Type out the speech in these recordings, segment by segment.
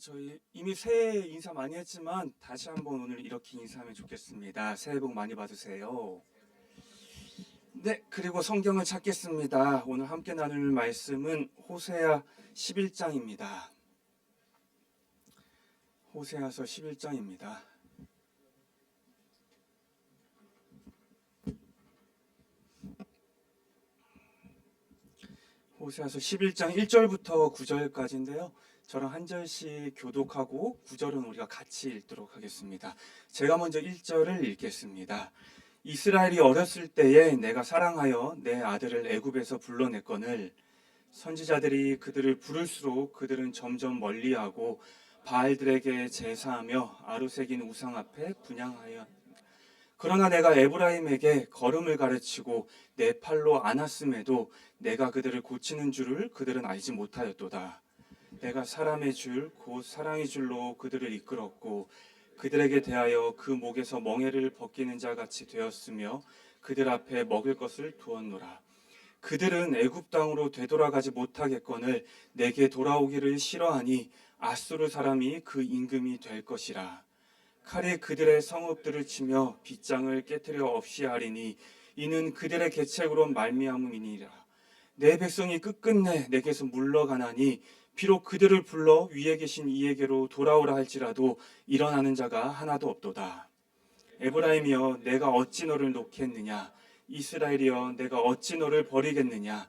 저희 이미 새해 인사 많이 했지만 다시 한번 오늘 이렇게 인사하면 좋겠습니다. 새해 복 많이 받으세요. 네, 그리고 성경을 찾겠습니다. 오늘 함께 나눌 말씀은 호세아 11장입니다. 호세아서 11장입니다. 호세아서 11장 1절부터 9절까지인데요. 저랑 한 절씩 교독하고 9절은 우리가 같이 읽도록 하겠습니다. 제가 먼저 1절을 읽겠습니다. 이스라엘이 어렸을 때에 내가 사랑하여 내 아들을 애굽에서 불러냈거늘 선지자들이 그들을 부를수록 그들은 점점 멀리하고 바알들에게 제사하며 아루새긴 우상 앞에 분향하여 그러나 내가 에브라임에게 걸음을 가르치고 내 팔로 안았음에도 내가 그들을 고치는 줄을 그들은 알지 못하였도다. 내가 사람의 줄 곧 사랑의 줄로 그들을 이끌었고 그들에게 대하여 그 목에서 멍에를 벗기는 자 같이 되었으며 그들 앞에 먹을 것을 두었노라. 그들은 애굽 땅으로 되돌아가지 못하겠거늘 내게 돌아오기를 싫어하니 아수르 사람이 그 임금이 될 것이라. 칼이 그들의 성읍들을 치며 빗장을 깨뜨려 없이 하리니 이는 그들의 계책으로 말미암음이니라. 내 백성이 끝끝내 내게서 물러가나니 비록 그들을 불러 위에 계신 이에게로 돌아오라 할지라도 일어나는 자가 하나도 없도다. 에브라임이여 내가 어찌 너를 놓겠느냐. 이스라엘이여 내가 어찌 너를 버리겠느냐.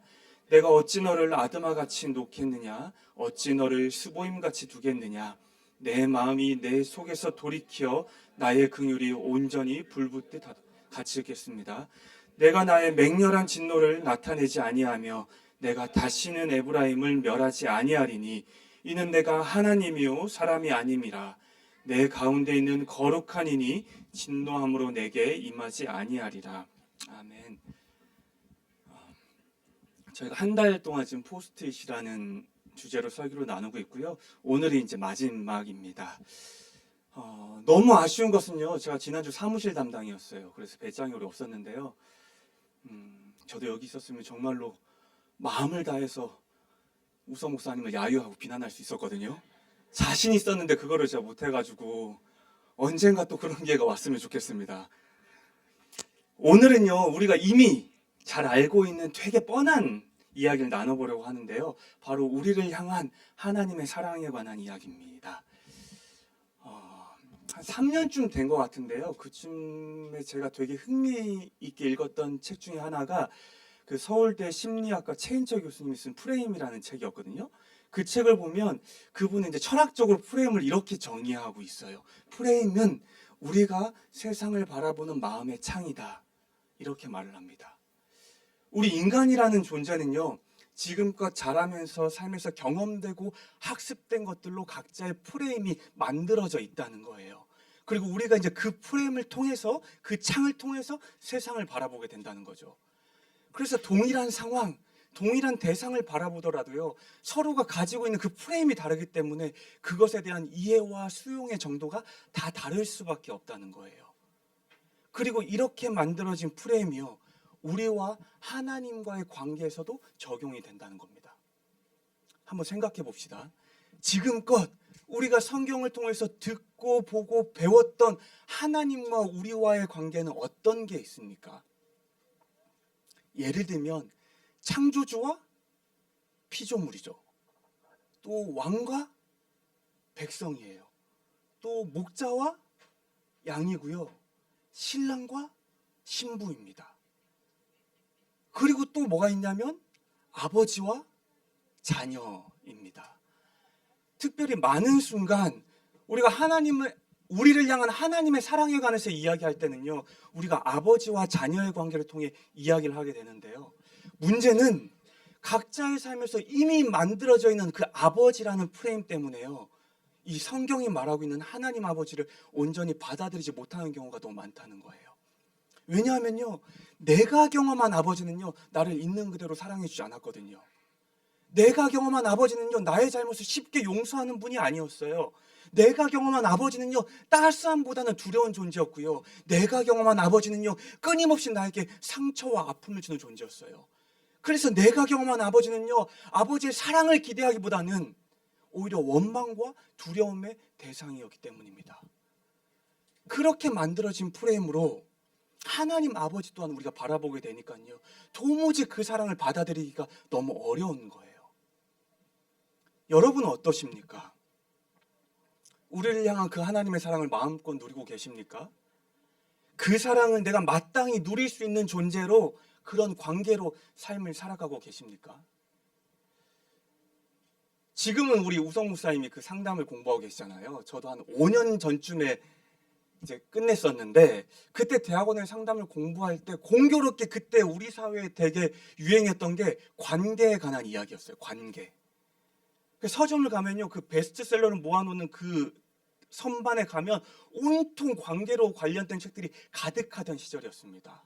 내가 어찌 너를 아드마같이 놓겠느냐. 어찌 너를 스보임같이 두겠느냐. 내 마음이 내 속에서 돌이켜 나의 긍휼이 온전히 불붙듯 갇히겠습니다. 내가 나의 맹렬한 진노를 나타내지 아니하며 내가 다시는 에브라임을 멸하지 아니하리니 이는 내가 하나님이요 사람이 아님이라. 내 가운데 있는 거룩한 이니 진노함으로 내게 임하지 아니하리라. 아멘. 저희가 한 달 동안 지금 포스트잇이라는 주제로 설교를 나누고 있고요. 오늘이 이제 마지막입니다. 너무 아쉬운 것은요. 제가 지난주 사무실 담당이었어요. 그래서 배짱이 오래 없었는데요. 저도 여기 있었으면 정말로 마음을 다해서 우성 목사님을 야유하고 비난할 수 있었거든요. 자신 있었는데 그거를 제가 못해가지고 언젠가 또 그런 기회가 왔으면 좋겠습니다. 오늘은요. 우리가 이미 잘 알고 있는 되게 뻔한 이야기를 나눠보려고 하는데요. 바로 우리를 향한 하나님의 사랑에 관한 이야기입니다. 한 3년쯤 된 것 같은데요. 그쯤에 제가 되게 흥미있게 읽었던 책 중에 하나가 그 서울대 심리학과 최인철 교수님이 쓴 프레임이라는 책이었거든요. 그 책을 보면 그분은 이제 철학적으로 프레임을 이렇게 정의하고 있어요. 프레임은 우리가 세상을 바라보는 마음의 창이다. 이렇게 말을 합니다. 우리 인간이라는 존재는요. 지금껏 자라면서 살면서 경험되고 학습된 것들로 각자의 프레임이 만들어져 있다는 거예요. 그리고 우리가 이제 그 프레임을 통해서 그 창을 통해서 세상을 바라보게 된다는 거죠. 그래서 동일한 상황, 동일한 대상을 바라보더라도요. 서로가 가지고 있는 그 프레임이 다르기 때문에 그것에 대한 이해와 수용의 정도가 다 다를 수밖에 없다는 거예요. 그리고 이렇게 만들어진 프레임이요. 우리와 하나님과의 관계에서도 적용이 된다는 겁니다. 한번 생각해 봅시다. 지금껏 우리가 성경을 통해서 듣고 보고 배웠던 하나님과 우리와의 관계는 어떤 게 있습니까? 예를 들면 창조주와 피조물이죠. 또 왕과 백성이에요. 또 목자와 양이고요. 신랑과 신부입니다. 그리고 또 뭐가 있냐면 아버지와 자녀입니다. 특별히 많은 순간 우리가 우리를 향한 하나님의 사랑에 관해서 이야기할 때는요. 우리가 아버지와 자녀의 관계를 통해 이야기를 하게 되는데요. 문제는 각자의 삶에서 이미 만들어져 있는 그 아버지라는 프레임 때문에요. 이 성경이 말하고 있는 하나님 아버지를 온전히 받아들이지 못하는 경우가 너무 많다는 거예요. 왜냐하면요. 내가 경험한 아버지는요. 나를 있는 그대로 사랑해 주지 않았거든요. 내가 경험한 아버지는요. 나의 잘못을 쉽게 용서하는 분이 아니었어요. 내가 경험한 아버지는요. 따스함보다는 두려운 존재였고요. 내가 경험한 아버지는요. 끊임없이 나에게 상처와 아픔을 주는 존재였어요. 그래서 내가 경험한 아버지는요. 아버지의 사랑을 기대하기보다는 오히려 원망과 두려움의 대상이었기 때문입니다. 그렇게 만들어진 프레임으로 하나님 아버지 또한 우리가 바라보게 되니까요, 도무지 그 사랑을 받아들이기가 너무 어려운 거예요. 여러분은 어떠십니까? 우리를 향한 그 하나님의 사랑을 마음껏 누리고 계십니까? 그 사랑을 내가 마땅히 누릴 수 있는 존재로, 그런 관계로 삶을 살아가고 계십니까? 지금은 우리 우성 목사님이 그 상담을 공부하고 계시잖아요. 저도 한 5년 전쯤에 이제 끝냈었는데, 그때 대학원의 상담을 공부할 때 공교롭게 그때 우리 사회에 되게 유행했던 게 관계에 관한 이야기였어요. 관계. 그 서점을 가면요, 그 베스트셀러를 모아놓는 그 선반에 가면 온통 관계로 관련된 책들이 가득하던 시절이었습니다.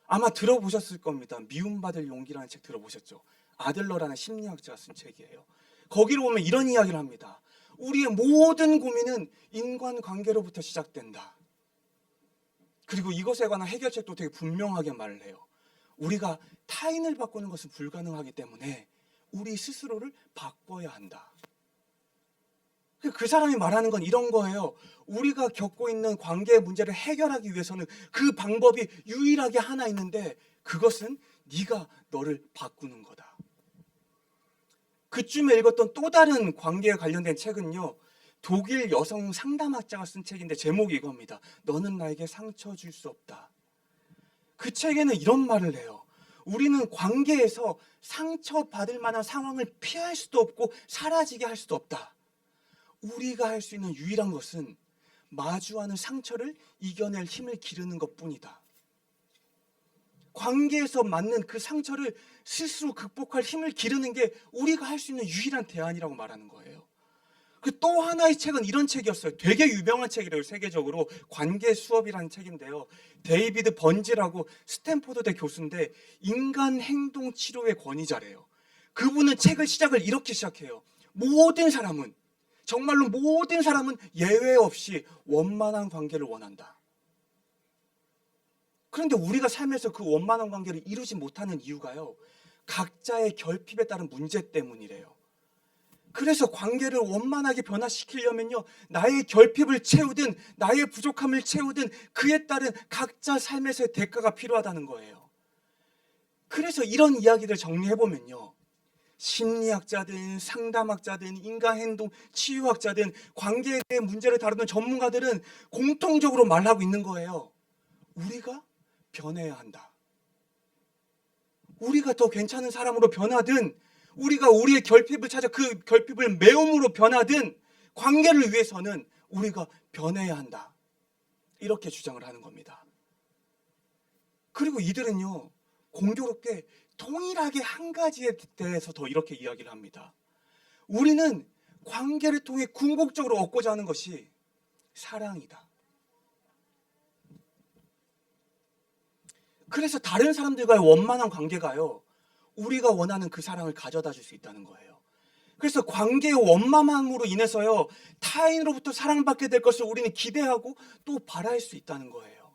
아마 들어보셨을 겁니다. 미움받을 용기라는 책 들어보셨죠? 아들러라는 심리학자가 쓴 책이에요. 거기를 보면 이런 이야기를 합니다. 우리의 모든 고민은 인간관계로부터 시작된다. 그리고 이것에 관한 해결책도 되게 분명하게 말을 해요. 우리가 타인을 바꾸는 것은 불가능하기 때문에 우리 스스로를 바꿔야 한다. 그 사람이 말하는 건 이런 거예요. 우리가 겪고 있는 관계의 문제를 해결하기 위해서는 그 방법이 유일하게 하나 있는데, 그것은 네가 너를 바꾸는 거다. 그쯤에 읽었던 또 다른 관계에 관련된 책은요, 독일 여성 상담학자가 쓴 책인데 제목이 이겁니다. 너는 나에게 상처 줄 수 없다. 그 책에는 이런 말을 해요. 우리는 관계에서 상처받을 만한 상황을 피할 수도 없고 사라지게 할 수도 없다. 우리가 할 수 있는 유일한 것은 마주하는 상처를 이겨낼 힘을 기르는 것뿐이다. 관계에서 맞는 그 상처를 스스로 극복할 힘을 기르는 게 우리가 할 수 있는 유일한 대안이라고 말하는 거예요. 그 또 하나의 책은 이런 책이었어요. 되게 유명한 책이래요. 세계적으로 관계 수업이라는 책인데요. 데이비드 번지라고 스탠포드대 교수인데 인간 행동 치료의 권위자래요. 그분은 책을 시작을 이렇게 시작해요. 모든 사람은, 정말로 모든 사람은 예외 없이 원만한 관계를 원한다. 그런데 우리가 삶에서 그 원만한 관계를 이루지 못하는 이유가요, 각자의 결핍에 따른 문제 때문이래요. 그래서 관계를 원만하게 변화시키려면요, 나의 결핍을 채우든 나의 부족함을 채우든 그에 따른 각자 삶에서의 대가가 필요하다는 거예요. 그래서 이런 이야기를 정리해보면요, 심리학자든 상담학자든 인간행동 치유학자든 관계에 대한 문제를 다루는 전문가들은 공통적으로 말하고 있는 거예요. 우리가 변해야 한다. 우리가 더 괜찮은 사람으로 변하든, 우리가 우리의 결핍을 찾아 그 결핍을 메움으로 변하든, 관계를 위해서는 우리가 변해야 한다. 이렇게 주장을 하는 겁니다. 그리고 이들은요, 공교롭게 동일하게 한 가지에 대해서 더 이렇게 이야기를 합니다. 우리는 관계를 통해 궁극적으로 얻고자 하는 것이 사랑이다. 그래서 다른 사람들과의 원만한 관계가요, 우리가 원하는 그 사랑을 가져다 줄 수 있다는 거예요. 그래서 관계의 원만함으로 인해서요, 타인으로부터 사랑받게 될 것을 우리는 기대하고 또 바랄 수 있다는 거예요.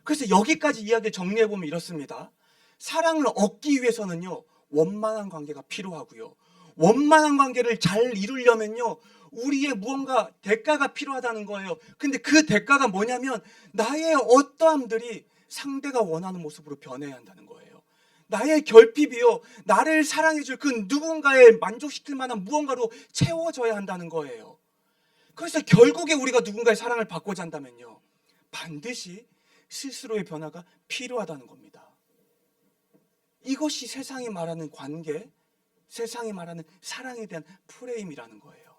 그래서 여기까지 이야기를 정리해보면 이렇습니다. 사랑을 얻기 위해서는요, 원만한 관계가 필요하고요, 원만한 관계를 잘 이루려면요, 우리의 무언가 대가가 필요하다는 거예요. 근데 그 대가가 뭐냐면, 나의 어떠함들이 상대가 원하는 모습으로 변해야 한다는 거예요. 나의 결핍이요, 나를 사랑해줄 그 누군가에 만족시킬 만한 무언가로 채워져야 한다는 거예요. 그래서 결국에 우리가 누군가의 사랑을 받고자 한다면요, 반드시 스스로의 변화가 필요하다는 겁니다. 이것이 세상이 말하는 관계, 세상이 말하는 사랑에 대한 프레임이라는 거예요.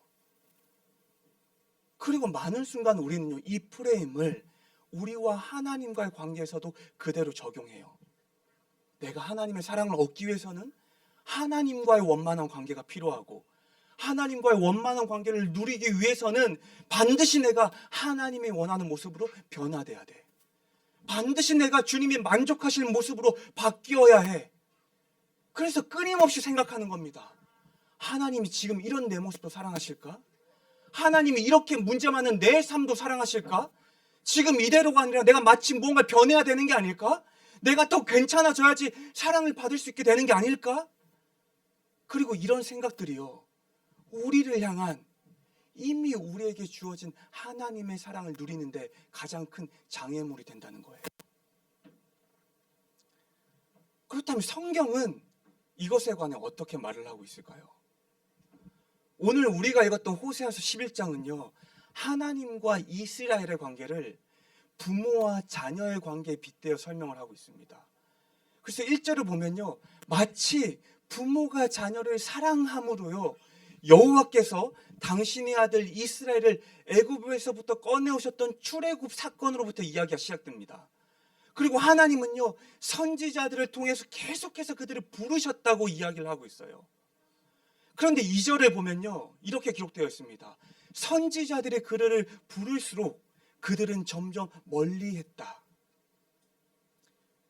그리고 많은 순간 우리는요, 이 프레임을 우리와 하나님과의 관계에서도 그대로 적용해요. 내가 하나님의 사랑을 얻기 위해서는 하나님과의 원만한 관계가 필요하고, 하나님과의 원만한 관계를 누리기 위해서는 반드시 내가 하나님이 원하는 모습으로 변화돼야 돼. 반드시 내가 주님이 만족하실 모습으로 바뀌어야 해. 그래서 끊임없이 생각하는 겁니다. 하나님이 지금 이런 내 모습도 사랑하실까? 하나님이 이렇게 문제 많은 내 삶도 사랑하실까? 지금 이대로가 아니라 내가 마치 무언가 변해야 되는 게 아닐까? 내가 더 괜찮아져야지 사랑을 받을 수 있게 되는 게 아닐까? 그리고 이런 생각들이요, 우리를 향한 이미 우리에게 주어진 하나님의 사랑을 누리는데 가장 큰 장애물이 된다는 거예요. 그렇다면 성경은 이것에 관해 어떻게 말을 하고 있을까요? 오늘 우리가 읽었던 호세아서 11장은요, 하나님과 이스라엘의 관계를 부모와 자녀의 관계에 빗대어 설명을 하고 있습니다. 그래서 1절을 보면요, 마치 부모가 자녀를 사랑함으로요, 여호와께서 당신의 아들 이스라엘을 애굽에서부터 꺼내오셨던 출애굽 사건으로부터 이야기가 시작됩니다. 그리고 하나님은요, 선지자들을 통해서 계속해서 그들을 부르셨다고 이야기를 하고 있어요. 그런데 2절에 보면요, 이렇게 기록되어 있습니다. 선지자들의 그들을 부를수록 그들은 점점 멀리했다.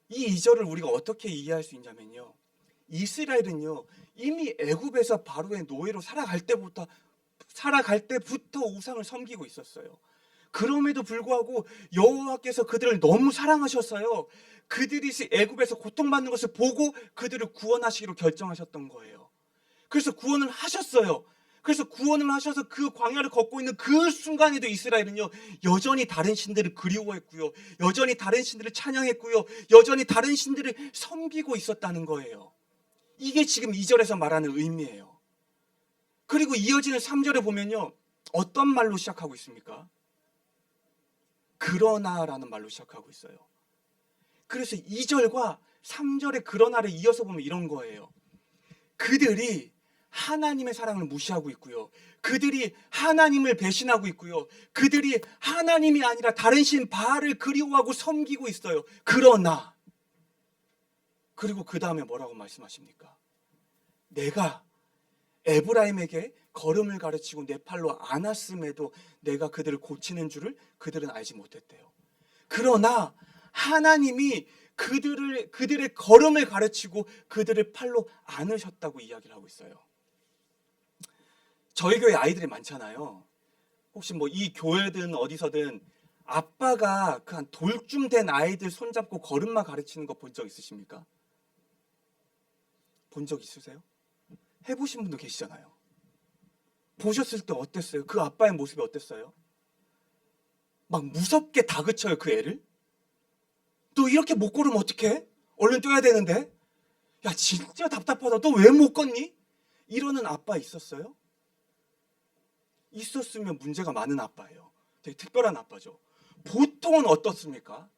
이 2절을 우리가 어떻게 이해할 수 있냐면요, 이스라엘은요, 이미 애굽에서 바로의 노예로 살아갈 때부터 우상을 섬기고 있었어요. 그럼에도 불구하고 여호와께서 그들을 너무 사랑하셨어요. 그들이 애굽에서 고통받는 것을 보고 그들을 구원하시기로 결정하셨던 거예요. 그래서 구원을 하셨어요. 그래서 구원을 하셔서 그 광야를 걷고 있는 그 순간에도 이스라엘은요, 여전히 다른 신들을 그리워했고요, 여전히 다른 신들을 찬양했고요, 여전히 다른 신들을 섬기고 있었다는 거예요. 이게 지금 2절에서 말하는 의미예요. 그리고 이어지는 3절에 보면요, 어떤 말로 시작하고 있습니까? 그러나라는 말로 시작하고 있어요. 그래서 2절과 3절의 그러나를 이어서 보면 이런 거예요. 그들이 하나님의 사랑을 무시하고 있고요, 그들이 하나님을 배신하고 있고요, 그들이 하나님이 아니라 다른 신 바알을 그리워하고 섬기고 있어요. 그러나, 그리고 그 다음에 뭐라고 말씀하십니까? 내가 에브라임에게 걸음을 가르치고 내 팔로 안았음에도 내가 그들을 고치는 줄을 그들은 알지 못했대요. 그러나 하나님이 그들의 걸음을 가르치고 그들을 팔로 안으셨다고 이야기를 하고 있어요. 저희 교회 아이들이 많잖아요. 혹시 뭐 이 교회든 어디서든 아빠가 그 한 돌쯤 된 아이들 손잡고 걸음마 가르치는 거 본 적 있으십니까? 본 적 있으세요? 해보신 분도 계시잖아요. 보셨을 때 어땠어요? 그 아빠의 모습이 어땠어요? 막 무섭게 다그쳐요, 그 애를? 너 이렇게 못 걸으면 어떡해? 얼른 뛰어야 되는데? 야, 진짜 답답하다. 너 왜 못 걷니? 이러는 아빠 있었어요? 있었으면 문제가 많은 아빠예요. 되게 특별한 아빠죠. 보통은 어떻습니까?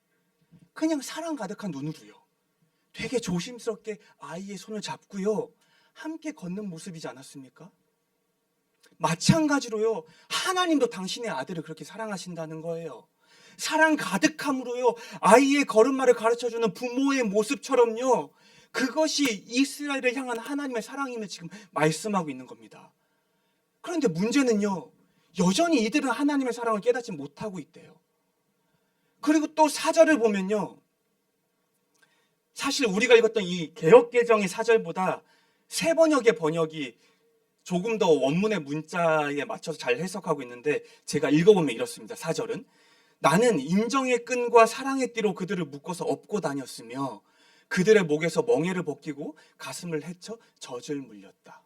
그냥 사랑 가득한 눈으로요, 되게 조심스럽게 아이의 손을 잡고요, 함께 걷는 모습이지 않았습니까? 마찬가지로요, 하나님도 당신의 아들을 그렇게 사랑하신다는 거예요. 사랑 가득함으로요, 아이의 걸음마를 가르쳐주는 부모의 모습처럼요, 그것이 이스라엘을 향한 하나님의 사랑임을 지금 말씀하고 있는 겁니다. 그런데 문제는요, 여전히 이들은 하나님의 사랑을 깨닫지 못하고 있대요. 그리고 또 4절을 보면요, 사실 우리가 읽었던 이 개역개정의 4절보다 새 번역의 번역이 조금 더 원문의 문자에 맞춰서 잘 해석하고 있는데, 제가 읽어보면 이렇습니다. 4절은 나는 인정의 끈과 사랑의 띠로 그들을 묶어서 업고 다녔으며 그들의 목에서 멍에를 벗기고 가슴을 헤쳐 젖을 물렸다.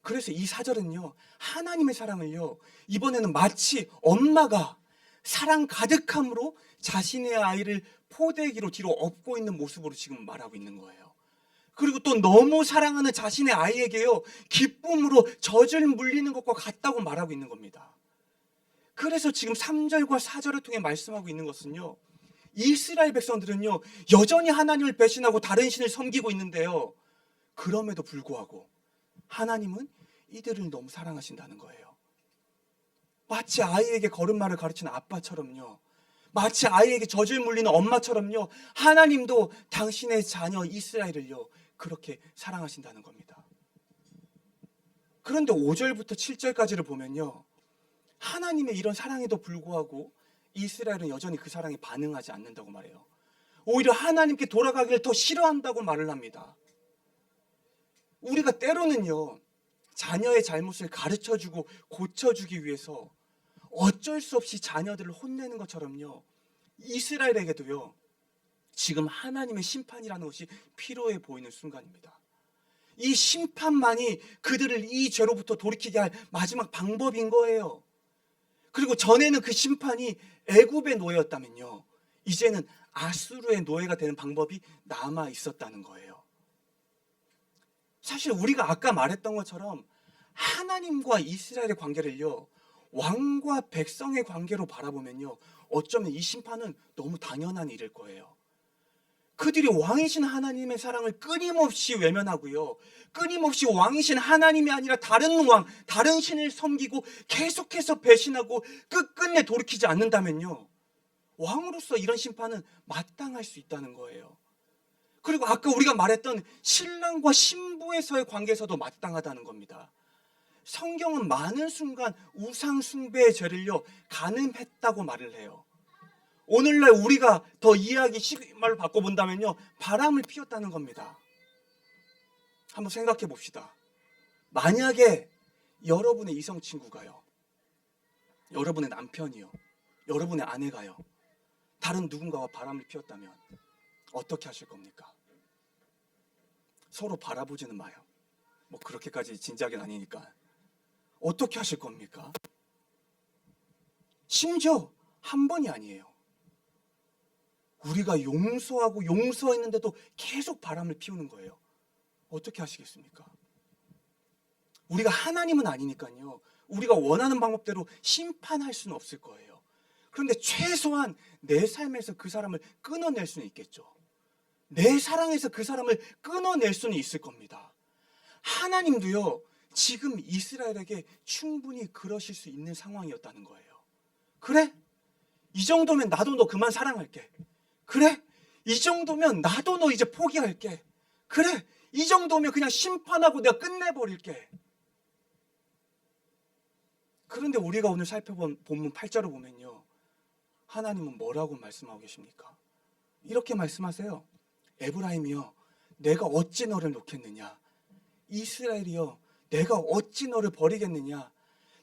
그래서 이 4절은요, 하나님의 사랑을요, 이번에는 마치 엄마가 사랑 가득함으로 자신의 아이를 포대기로 뒤로 업고 있는 모습으로 지금 말하고 있는 거예요. 그리고 또 너무 사랑하는 자신의 아이에게요, 기쁨으로 젖을 물리는 것과 같다고 말하고 있는 겁니다. 그래서 지금 3절과 4절을 통해 말씀하고 있는 것은요, 이스라엘 백성들은요, 여전히 하나님을 배신하고 다른 신을 섬기고 있는데요, 그럼에도 불구하고 하나님은 이들을 너무 사랑하신다는 거예요. 마치 아이에게 걸음마를 가르치는 아빠처럼요, 마치 아이에게 젖을 물리는 엄마처럼요, 하나님도 당신의 자녀 이스라엘을요, 그렇게 사랑하신다는 겁니다. 그런데 5절부터 7절까지를 보면요, 하나님의 이런 사랑에도 불구하고 이스라엘은 여전히 그 사랑에 반응하지 않는다고 말해요. 오히려 하나님께 돌아가기를 더 싫어한다고 말을 합니다. 우리가 때로는요, 자녀의 잘못을 가르쳐주고 고쳐주기 위해서 어쩔 수 없이 자녀들을 혼내는 것처럼요, 이스라엘에게도요, 지금 하나님의 심판이라는 것이 필요해 보이는 순간입니다. 이 심판만이 그들을 이 죄로부터 돌이키게 할 마지막 방법인 거예요. 그리고 전에는 그 심판이 애굽의 노예였다면요, 이제는 아수르의 노예가 되는 방법이 남아 있었다는 거예요. 사실 우리가 아까 말했던 것처럼 하나님과 이스라엘의 관계를요, 왕과 백성의 관계로 바라보면요, 어쩌면 이 심판은 너무 당연한 일일 거예요. 그들이 왕이신 하나님의 사랑을 끊임없이 외면하고요, 끊임없이 왕이신 하나님이 아니라 다른 왕, 다른 신을 섬기고 계속해서 배신하고 끝끝내 돌이키지 않는다면요, 왕으로서 이런 심판은 마땅할 수 있다는 거예요. 그리고 아까 우리가 말했던 신랑과 신부에서의 관계에서도 마땅하다는 겁니다. 성경은 많은 순간 우상 숭배의 죄를요, 가늠했다고 말을 해요. 오늘날 우리가 더 이해하기 쉬운 말로 바꿔본다면요, 바람을 피웠다는 겁니다. 한번 생각해 봅시다. 만약에 여러분의 이성 친구가요, 여러분의 남편이요, 여러분의 아내가요, 다른 누군가와 바람을 피웠다면 어떻게 하실 겁니까? 서로 바라보지는 마요. 뭐 그렇게까지 진지하게는 아니니까. 어떻게 하실 겁니까? 심지어 한 번이 아니에요. 우리가 용서하고 용서했는데도 계속 바람을 피우는 거예요. 어떻게 하시겠습니까? 우리가 하나님은 아니니까요, 우리가 원하는 방법대로 심판할 수는 없을 거예요. 그런데 최소한 내 삶에서 그 사람을 끊어낼 수는 있겠죠. 내 사랑에서 그 사람을 끊어낼 수는 있을 겁니다. 하나님도요, 지금 이스라엘에게 충분히 그러실 수 있는 상황이었다는 거예요. 그래? 이 정도면 나도 너 그만 사랑할게. 그래? 이 정도면 나도 너 이제 포기할게. 그래? 이 정도면 그냥 심판하고 내가 끝내버릴게. 그런데 우리가 오늘 살펴본 본문 8절을 보면요, 하나님은 뭐라고 말씀하고 계십니까? 이렇게 말씀하세요. 에브라임이여, 내가 어찌 너를 놓겠느냐? 이스라엘이여, 내가 어찌 너를 버리겠느냐?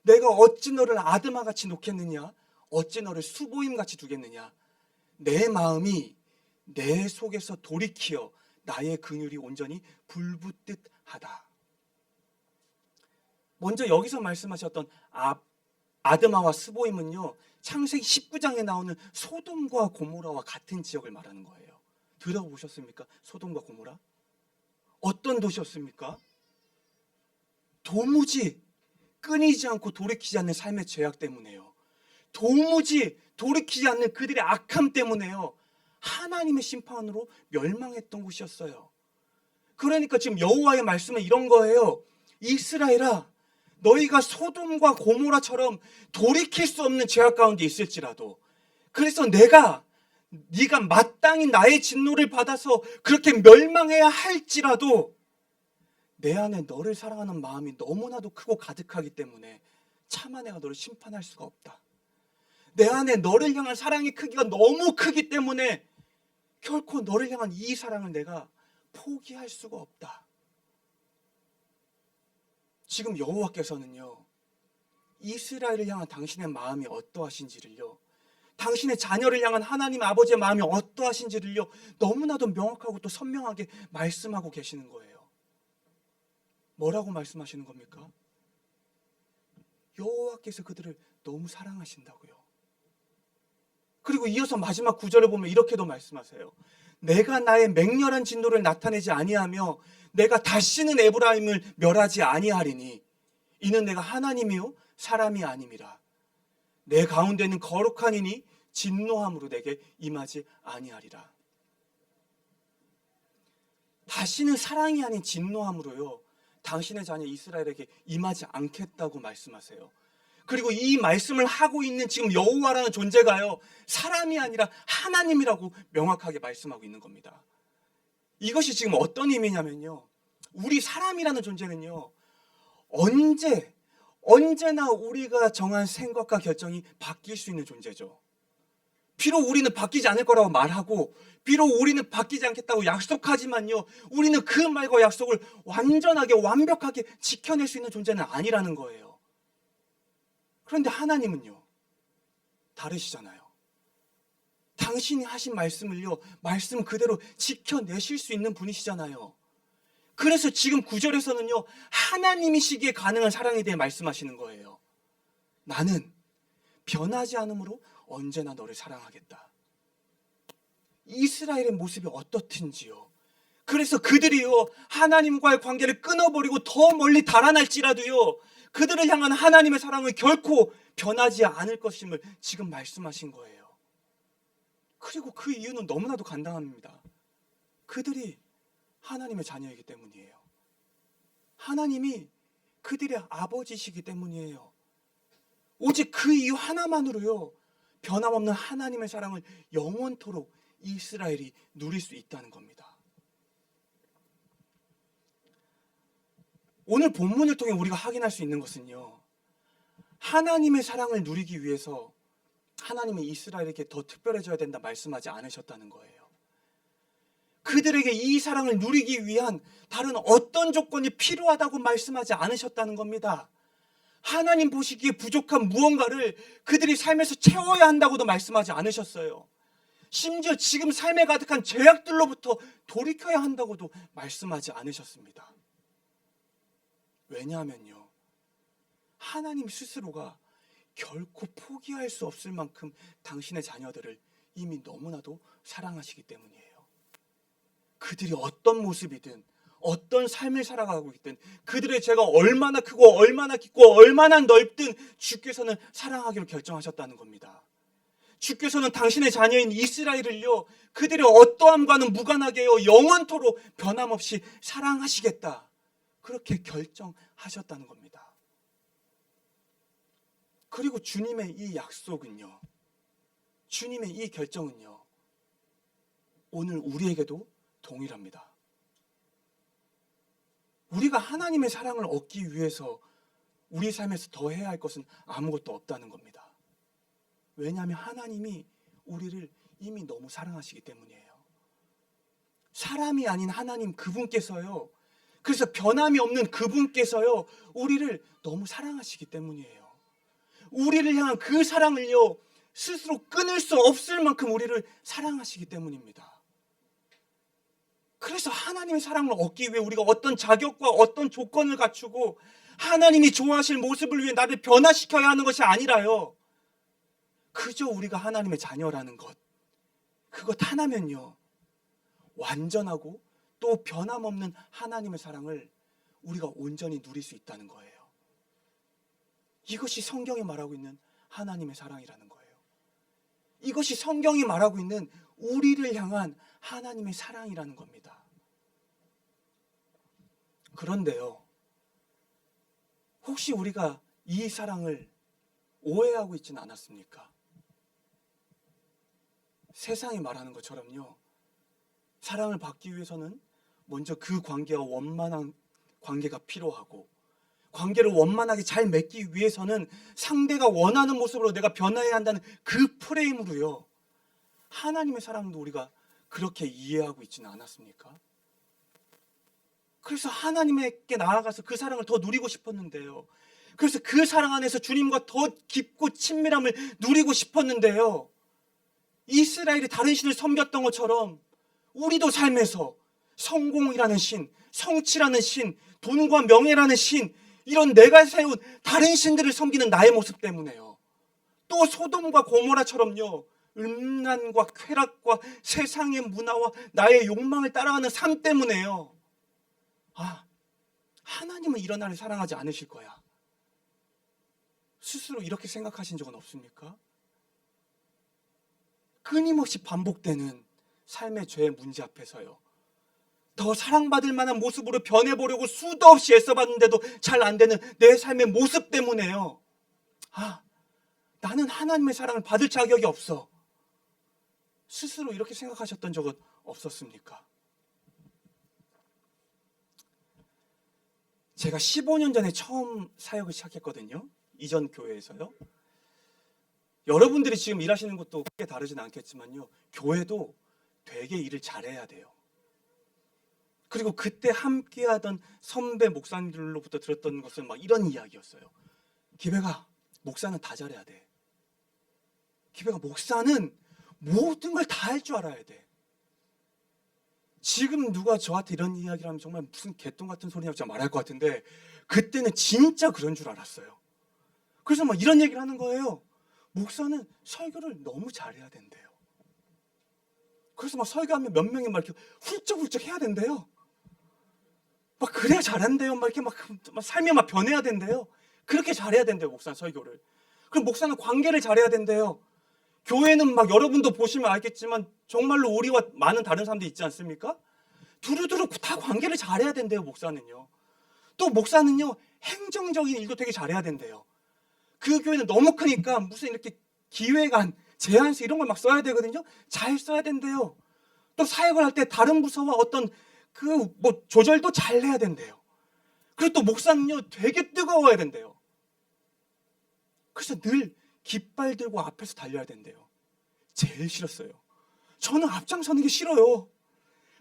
내가 어찌 너를 아드마같이 놓겠느냐? 어찌 너를 수보임같이 두겠느냐? 내 마음이 내 속에서 돌이키어 나의 긍휼이 온전히 불붙듯 하다. 먼저 여기서 말씀하셨던 아드마와 스보임은요, 창세기 19장에 나오는 소돔과 고모라와 같은 지역을 말하는 거예요. 들어보셨습니까? 소돔과 고모라? 어떤 도시였습니까? 도무지 끊이지 않고 돌이키지 않는 삶의 죄악 때문에요. 도무지 돌이키지 않는 그들의 악함 때문에요, 하나님의 심판으로 멸망했던 곳이었어요. 그러니까 지금 여호와의 말씀은 이런 거예요. 이스라엘아, 너희가 소돔과 고모라처럼 돌이킬 수 없는 죄악 가운데 있을지라도, 그래서 네가 마땅히 나의 진노를 받아서 그렇게 멸망해야 할지라도 내 안에 너를 사랑하는 마음이 너무나도 크고 가득하기 때문에 차마 내가 너를 심판할 수가 없다. 내 안에 너를 향한 사랑의 크기가 너무 크기 때문에 결코 너를 향한 이 사랑을 내가 포기할 수가 없다. 지금 여호와께서는요, 이스라엘을 향한 당신의 마음이 어떠하신지를요, 당신의 자녀를 향한 하나님 아버지의 마음이 어떠하신지를요, 너무나도 명확하고 또 선명하게 말씀하고 계시는 거예요. 뭐라고 말씀하시는 겁니까? 여호와께서 그들을 너무 사랑하신다고요. 그리고 이어서 마지막 구절을 보면 이렇게도 말씀하세요. 내가 나의 맹렬한 진노를 나타내지 아니하며 내가 다시는 에브라임을 멸하지 아니하리니 이는 내가 하나님이요 사람이 아님이라. 내 가운데는 거룩한 이니 진노함으로 내게 임하지 아니하리라. 다시는 사랑이 아닌 진노함으로요, 당신의 자녀 이스라엘에게 임하지 않겠다고 말씀하세요. 그리고 이 말씀을 하고 있는 지금 여호와라는 존재가요, 사람이 아니라 하나님이라고 명확하게 말씀하고 있는 겁니다. 이것이 지금 어떤 의미냐면요, 우리 사람이라는 존재는요, 언제나 우리가 정한 생각과 결정이 바뀔 수 있는 존재죠. 비록 우리는 바뀌지 않을 거라고 말하고, 비록 우리는 바뀌지 않겠다고 약속하지만요, 우리는 그 말과 약속을 완전하게 완벽하게 지켜낼 수 있는 존재는 아니라는 거예요. 그런데 하나님은요, 다르시잖아요. 당신이 하신 말씀을요, 말씀 그대로 지켜내실 수 있는 분이시잖아요. 그래서 지금 9절에서는요, 하나님이시기에 가능한 사랑에 대해 말씀하시는 거예요. 나는 변하지 않으므로 언제나 너를 사랑하겠다. 이스라엘의 모습이 어떻든지요. 그래서 그들이요, 하나님과의 관계를 끊어버리고 더 멀리 달아날지라도요, 그들을 향한 하나님의 사랑은 결코 변하지 않을 것임을 지금 말씀하신 거예요. 그리고 그 이유는 너무나도 간단합니다. 그들이 하나님의 자녀이기 때문이에요. 하나님이 그들의 아버지시기 때문이에요. 오직 그 이유 하나만으로요, 변함없는 하나님의 사랑을 영원토록 이스라엘이 누릴 수 있다는 겁니다. 오늘 본문을 통해 우리가 확인할 수 있는 것은요, 하나님의 사랑을 누리기 위해서 하나님이 이스라엘에게 더 특별해져야 된다 말씀하지 않으셨다는 거예요. 그들에게 이 사랑을 누리기 위한 다른 어떤 조건이 필요하다고 말씀하지 않으셨다는 겁니다. 하나님 보시기에 부족한 무언가를 그들이 삶에서 채워야 한다고도 말씀하지 않으셨어요. 심지어 지금 삶에 가득한 죄악들로부터 돌이켜야 한다고도 말씀하지 않으셨습니다. 왜냐하면요, 하나님 스스로가 결코 포기할 수 없을 만큼 당신의 자녀들을 이미 너무나도 사랑하시기 때문이에요. 그들이 어떤 모습이든 어떤 삶을 살아가고 있든 그들의 죄가 얼마나 크고 얼마나 깊고 얼마나 넓든 주께서는 사랑하기로 결정하셨다는 겁니다. 주께서는 당신의 자녀인 이스라엘을요, 그들의 어떠함과는 무관하게요, 영원토록 변함없이 사랑하시겠다, 그렇게 결정하셨다는 겁니다. 그리고 주님의 이 약속은요, 주님의 이 결정은요, 오늘 우리에게도 동일합니다. 우리가 하나님의 사랑을 얻기 위해서 우리 삶에서 더 해야 할 것은 아무것도 없다는 겁니다. 왜냐하면 하나님이 우리를 이미 너무 사랑하시기 때문이에요. 사람이 아닌 하나님 그분께서요, 그래서 변함이 없는 그분께서요, 우리를 너무 사랑하시기 때문이에요. 우리를 향한 그 사랑을요, 스스로 끊을 수 없을 만큼 우리를 사랑하시기 때문입니다. 그래서 하나님의 사랑을 얻기 위해 우리가 어떤 자격과 어떤 조건을 갖추고 하나님이 좋아하실 모습을 위해 나를 변화시켜야 하는 것이 아니라요, 그저 우리가 하나님의 자녀라는 것, 그것 하나면요, 완전하고 또 변함없는 하나님의 사랑을 우리가 온전히 누릴 수 있다는 거예요. 이것이 성경이 말하고 있는 하나님의 사랑이라는 거예요. 이것이 성경이 말하고 있는 우리를 향한 하나님의 사랑이라는 겁니다. 그런데요, 혹시 우리가 이 사랑을 오해하고 있지는 않았습니까? 세상이 말하는 것처럼요, 사랑을 받기 위해서는 먼저 그 관계와 원만한 관계가 필요하고, 관계를 원만하게 잘 맺기 위해서는 상대가 원하는 모습으로 내가 변화해야 한다는 그 프레임으로요, 하나님의 사랑도 우리가 그렇게 이해하고 있지는 않았습니까? 그래서 하나님께 나아가서 그 사랑을 더 누리고 싶었는데요, 그래서 그 사랑 안에서 주님과 더 깊고 친밀함을 누리고 싶었는데요, 이스라엘이 다른 신을 섬겼던 것처럼 우리도 삶에서 성공이라는 신, 성취라는 신, 돈과 명예라는 신, 이런 내가 세운 다른 신들을 섬기는 나의 모습 때문에요, 또 소돔과 고모라처럼요, 음란과 쾌락과 세상의 문화와 나의 욕망을 따라가는 삶 때문에요, 하나님은 이런 나를 사랑하지 않으실 거야, 스스로 이렇게 생각하신 적은 없습니까? 끊임없이 반복되는 삶의 죄의 문제 앞에서요, 더 사랑받을 만한 모습으로 변해보려고 수도 없이 애써봤는데도 잘 안 되는 내 삶의 모습 때문에요, 나는 하나님의 사랑을 받을 자격이 없어, 스스로 이렇게 생각하셨던 적은 없었습니까? 제가 15년 전에 처음 사역을 시작했거든요, 이전 교회에서요. 여러분들이 지금 일하시는 것도 크게 다르진 않겠지만요, 교회도 되게 일을 잘해야 돼요. 그리고 그때 함께하던 선배 목사님들로부터 들었던 것은 막 이런 이야기였어요. 기배가, 목사는 다 잘해야 돼. 기배가, 목사는 모든 걸 다 할 줄 알아야 돼. 지금 누가 저한테 이런 이야기를 하면 정말 무슨 개똥 같은 소리냐고 제가 말할 것 같은데 그때는 진짜 그런 줄 알았어요. 그래서 막 이런 얘기를 하는 거예요. 목사는 설교를 너무 잘해야 된대요. 그래서 막 설교하면 몇 명이 막 이렇게 훌쩍훌쩍 해야 된대요. 막 그래야 잘한대요. 막 이렇게 막 삶이 막 변해야 된대요. 그렇게 잘해야 된대요, 목사는 설교를. 그럼 목사는 관계를 잘해야 된대요. 교회는 막 여러분도 보시면 알겠지만 정말로 우리와 많은 다른 사람들이 있지 않습니까? 두루두루 다 관계를 잘해야 된대요, 목사는요. 또 목사는요, 행정적인 일도 되게 잘해야 된대요. 그 교회는 너무 크니까 무슨 이렇게 기획안, 제안서 이런 걸 막 써야 되거든요. 잘 써야 된대요. 또 사역을 할 때 다른 부서와 어떤 그 뭐 조절도 잘 해야 된대요. 그리고 또 목사는요, 되게 뜨거워야 된대요. 그래서 늘 깃발 들고 앞에서 달려야 된대요. 제일 싫었어요. 저는 앞장서는 게 싫어요.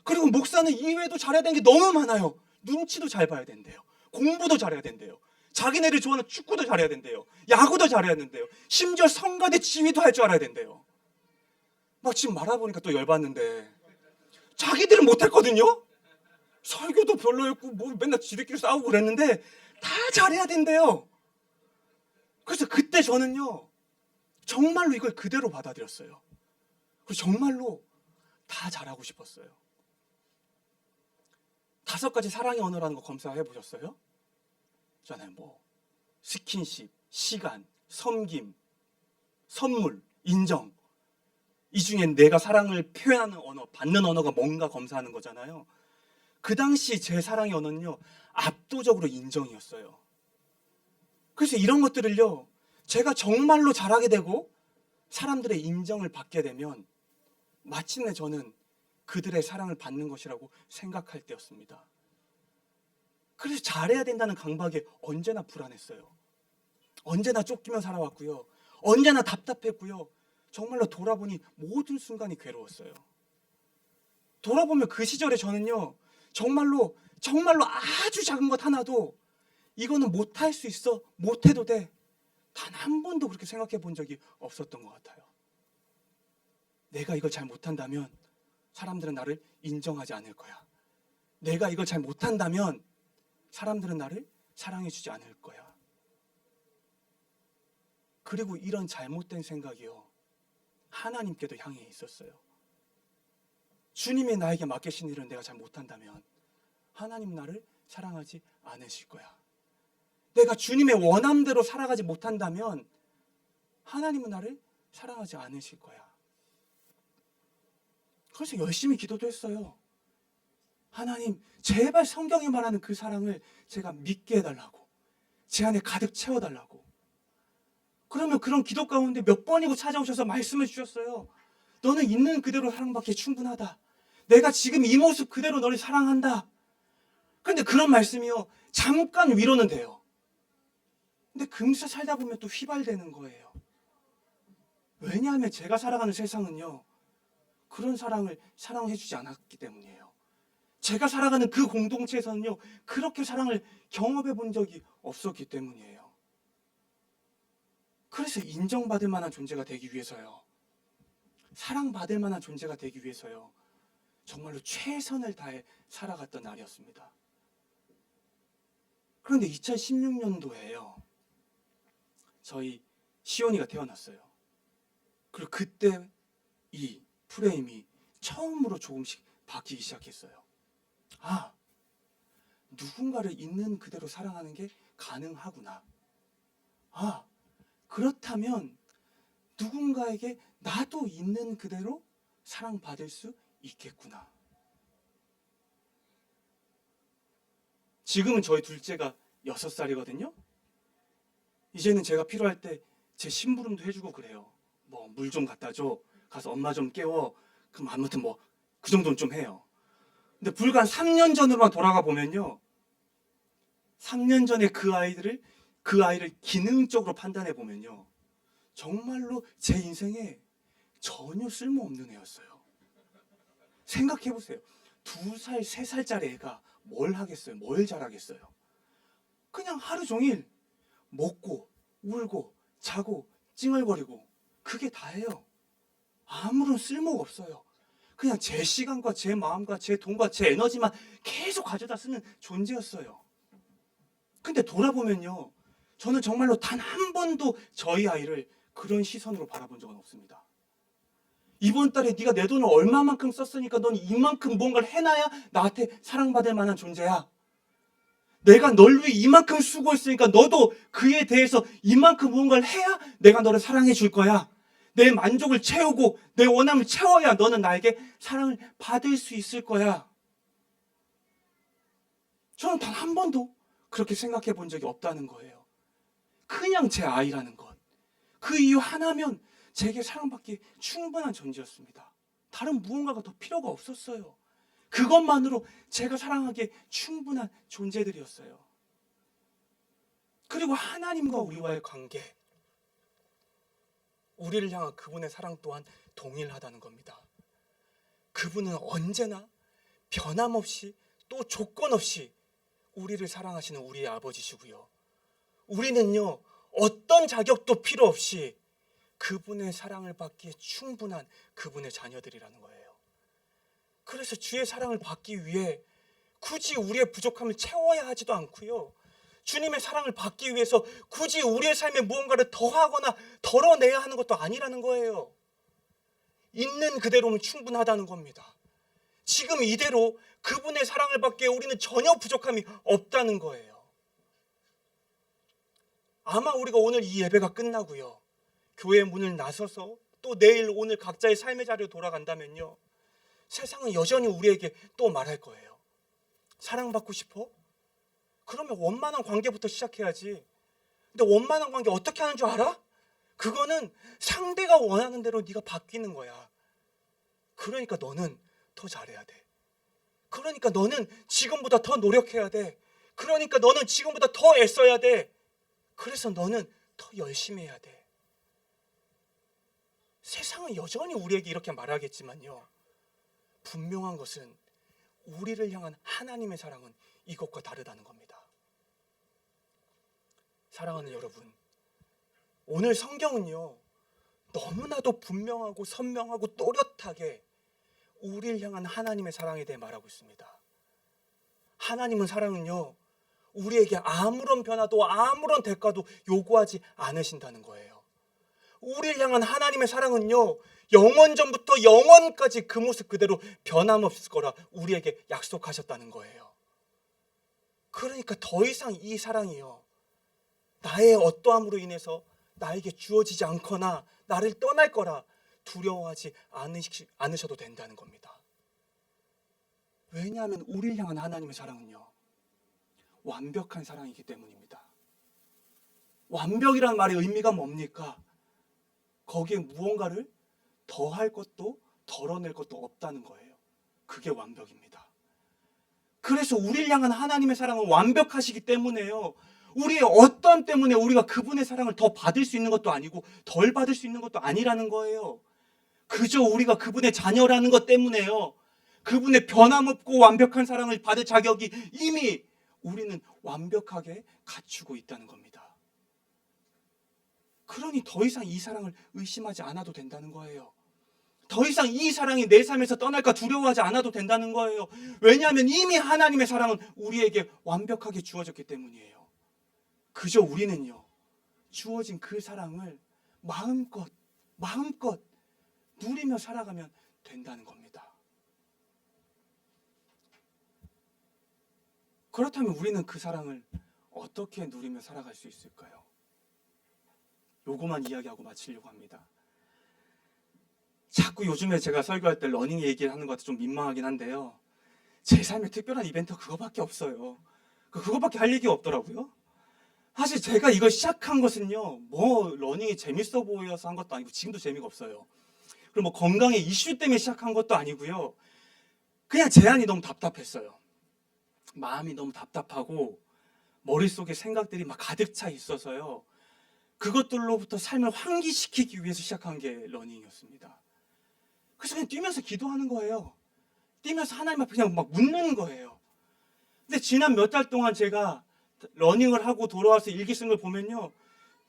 그리고 목사는 이외에도 잘해야 되는 게 너무 많아요. 눈치도 잘 봐야 된대요. 공부도 잘해야 된대요. 자기네를 좋아하는 축구도 잘해야 된대요. 야구도 잘해야 된대요. 심지어 성가대 지휘도 할 줄 알아야 된대요. 막 지금 말아보니까 또 열받는데 자기들은 못했거든요. 설교도 별로였고 뭐 맨날 지들끼리 싸우고 그랬는데 다 잘해야 된대요. 그래서 그때 저는요, 정말로 이걸 그대로 받아들였어요. 그리고 정말로 다 잘하고 싶었어요. 5가지 사랑의 언어라는 거 검사해 보셨어요? 있잖아요. 뭐 스킨십, 시간, 섬김, 선물, 인정. 이 중에 내가 사랑을 표현하는 언어, 받는 언어가 뭔가 검사하는 거잖아요. 그 당시 제 사랑의 언어는요, 압도적으로 인정이었어요. 그래서 이런 것들을요, 제가 정말로 잘하게 되고 사람들의 인정을 받게 되면 마침내 저는 그들의 사랑을 받는 것이라고 생각할 때였습니다. 그래서 잘해야 된다는 강박에 언제나 불안했어요. 언제나 쫓기며 살아왔고요. 언제나 답답했고요. 정말로 돌아보니 모든 순간이 괴로웠어요. 돌아보면 그 시절에 저는요, 정말로 아주 작은 것 하나도 이거는 못할 수 있어, 못해도 돼, 단 한 번도 그렇게 생각해 본 적이 없었던 것 같아요. 내가 이걸 잘 못한다면 사람들은 나를 인정하지 않을 거야. 내가 이걸 잘 못한다면 사람들은 나를 사랑해 주지 않을 거야. 그리고 이런 잘못된 생각이요, 하나님께도 향해 있었어요. 주님이 나에게 맡기신 일을 내가 잘 못한다면 하나님 나를 사랑하지 않으실 거야. 내가 주님의 원함대로 살아가지 못한다면 하나님은 나를 사랑하지 않으실 거야. 그래서 열심히 기도도 했어요. 하나님, 제발 성경이 말하는 그 사랑을 제가 믿게 해달라고, 제 안에 가득 채워달라고. 그러면 그런 기도 가운데 몇 번이고 찾아오셔서 말씀을 주셨어요. 너는 있는 그대로 사랑받기에 충분하다. 내가 지금 이 모습 그대로 너를 사랑한다. 그런데 그런 말씀이요, 잠깐 위로는 돼요. 근데 금세 살다 보면 또 휘발되는 거예요. 왜냐하면 제가 살아가는 세상은요, 그런 사랑을 사랑해주지 않았기 때문이에요. 제가 살아가는 그 공동체에서는요, 그렇게 사랑을 경험해 본 적이 없었기 때문이에요. 그래서 인정받을 만한 존재가 되기 위해서요, 사랑받을 만한 존재가 되기 위해서요, 정말로 최선을 다해 살아갔던 날이었습니다. 그런데 2016년도에요, 저희 시온이가 태어났어요. 그리고 그때 이 프레임이 처음으로 조금씩 바뀌기 시작했어요. 아, 누군가를 있는 그대로 사랑하는 게 가능하구나. 아, 그렇다면 누군가에게 나도 있는 그대로 사랑받을 수 있겠구나. 지금은 저희 둘째가 6살이거든요. 이제는 제가 필요할 때 제 심부름도 해주고 그래요. 뭐 물 좀 갖다 줘, 가서 엄마 좀 깨워. 그럼 아무튼 뭐 그 정도는 좀 해요. 근데 불과 한 3년 전으로만 돌아가 보면요, 3년 전에 그 아이를 기능적으로 판단해 보면요, 정말로 제 인생에 전혀 쓸모없는 애였어요. 생각해 보세요. 2살, 3살짜리 애가 뭘 하겠어요? 뭘 잘하겠어요? 그냥 하루 종일 먹고 울고 자고 찡얼거리고 그게 다예요. 아무런 쓸모가 없어요. 그냥 제 시간과 제 마음과 제 돈과 제 에너지만 계속 가져다 쓰는 존재였어요. 근데 돌아보면요, 저는 정말로 단 한 번도 저희 아이를 그런 시선으로 바라본 적은 없습니다. 이번 달에 네가 내 돈을 얼마만큼 썼으니까 넌 이만큼 뭔가를 해놔야 나한테 사랑받을 만한 존재야. 내가 널 위해 이만큼 수고했으니까 너도 그에 대해서 이만큼 뭔가를 해야 내가 너를 사랑해 줄 거야. 내 만족을 채우고 내 원함을 채워야 너는 나에게 사랑을 받을 수 있을 거야. 저는 단 한 번도 그렇게 생각해 본 적이 없다는 거예요. 그냥 제 아이라는 것. 그 이유 하나면 제게 사랑받기 충분한 존재였습니다. 다른 무언가가 더 필요가 없었어요. 그것만으로 제가 사랑하기에 충분한 존재들이었어요. 그리고 하나님과 우리와의 관계, 우리를 향한 그분의 사랑 또한 동일하다는 겁니다. 그분은 언제나 변함없이 또 조건 없이 우리를 사랑하시는 우리의 아버지시고요. 우리는요, 어떤 자격도 필요 없이 그분의 사랑을 받기에 충분한 그분의 자녀들이라는 거예요. 그래서 주의 사랑을 받기 위해 굳이 우리의 부족함을 채워야 하지도 않고요. 주님의 사랑을 받기 위해서 굳이 우리의 삶에 무언가를 더하거나 덜어내야 하는 것도 아니라는 거예요. 있는 그대로면 충분하다는 겁니다. 지금 이대로 그분의 사랑을 받기에 우리는 전혀 부족함이 없다는 거예요. 아마 우리가 오늘 이 예배가 끝나고요, 교회 문을 나서서 또 내일 오늘 각자의 삶의 자리로 돌아간다면요, 세상은 여전히 우리에게 또 말할 거예요. 사랑받고 싶어? 그러면 원만한 관계부터 시작해야지. 근데 원만한 관계 어떻게 하는 줄 알아? 그거는 상대가 원하는 대로 네가 바뀌는 거야. 그러니까 너는 더 잘해야 돼. 그러니까 너는 지금보다 더 노력해야 돼. 그러니까 너는 지금보다 더 애써야 돼. 그래서 너는 더 열심히 해야 돼. 세상은 여전히 우리에게 이렇게 말하겠지만요, 분명한 것은 우리를 향한 하나님의 사랑은 이것과 다르다는 겁니다. 사랑하는 여러분, 오늘 성경은요, 너무나도 분명하고 선명하고 또렷하게 우리를 향한 하나님의 사랑에 대해 말하고 있습니다. 하나님은 사랑은요, 우리에게 아무런 변화도 아무런 대가도 요구하지 않으신다는 거예요. 우리를 향한 하나님의 사랑은요, 영원 전부터 영원까지 그 모습 그대로 변함없을 거라 우리에게 약속하셨다는 거예요. 그러니까 더 이상 이 사랑이요, 나의 어떠함으로 인해서 나에게 주어지지 않거나 나를 떠날 거라 두려워하지 않으셔도 된다는 겁니다. 왜냐하면 우리를 향한 하나님의 사랑은요, 완벽한 사랑이기 때문입니다. 완벽이라는 말의 의미가 뭡니까? 거기에 무언가를 더할 것도 덜어낼 것도 없다는 거예요. 그게 완벽입니다. 그래서 우리를 향한 하나님의 사랑은 완벽하시기 때문에요, 우리의 어떤 때문에 우리가 그분의 사랑을 더 받을 수 있는 것도 아니고 덜 받을 수 있는 것도 아니라는 거예요. 그저 우리가 그분의 자녀라는 것 때문에요, 그분의 변함없고 완벽한 사랑을 받을 자격이 이미 우리는 완벽하게 갖추고 있다는 겁니다. 그러니 더 이상 이 사랑을 의심하지 않아도 된다는 거예요. 더 이상 이 사랑이 내 삶에서 떠날까 두려워하지 않아도 된다는 거예요. 왜냐하면 이미 하나님의 사랑은 우리에게 완벽하게 주어졌기 때문이에요. 그저 우리는요, 주어진 그 사랑을 마음껏 누리며 살아가면 된다는 겁니다. 그렇다면 우리는 그 사랑을 어떻게 누리며 살아갈 수 있을까요? 요거만 이야기하고 마치려고 합니다. 자꾸 요즘에 제가 설교할 때 러닝 얘기를 하는 것 같아 좀 민망하긴 한데요, 제 삶에 특별한 이벤트가 그거밖에 없어요. 그거밖에 할 얘기가 없더라고요. 사실 제가 이걸 시작한 것은요, 뭐 러닝이 재밌어 보여서 한 것도 아니고 지금도 재미가 없어요. 그리고 뭐 건강의 이슈 때문에 시작한 것도 아니고요, 그냥 제 안이 너무 답답했어요. 마음이 너무 답답하고 머릿속에 생각들이 막 가득 차 있어서요, 그것들로부터 삶을 환기시키기 위해서 시작한 게 러닝이었습니다. 그래서 그냥 뛰면서 기도하는 거예요. 뛰면서 하나님 앞에 그냥 막 묻는 거예요. 근데 지난 몇 달 동안 제가 러닝을 하고 돌아와서 일기 쓴 걸 보면요,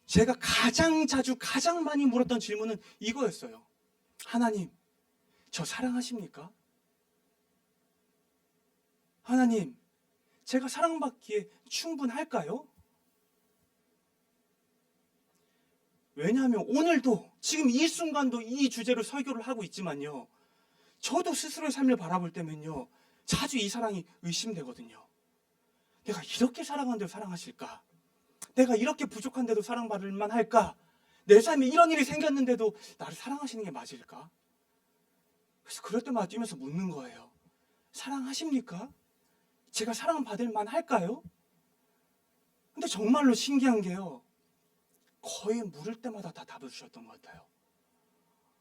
제가 가장 자주 가장 많이 물었던 질문은 이거였어요. 하나님, 저 사랑하십니까? 하나님, 제가 사랑받기에 충분할까요? 왜냐하면 오늘도 지금 이 순간도 이 주제로 설교를 하고 있지만요, 저도 스스로의 삶을 바라볼 때면요, 자주 이 사랑이 의심되거든요. 내가 이렇게 사랑하는데도 사랑하실까? 내가 이렇게 부족한데도 사랑받을 만할까? 내 삶에 이런 일이 생겼는데도 나를 사랑하시는 게 맞을까? 그래서 그럴 때마다 뛰면서 묻는 거예요. 사랑하십니까? 제가 사랑받을 만할까요? 근데 정말로 신기한 게요, 거의 물을 때마다 다 답을 주셨던 것 같아요.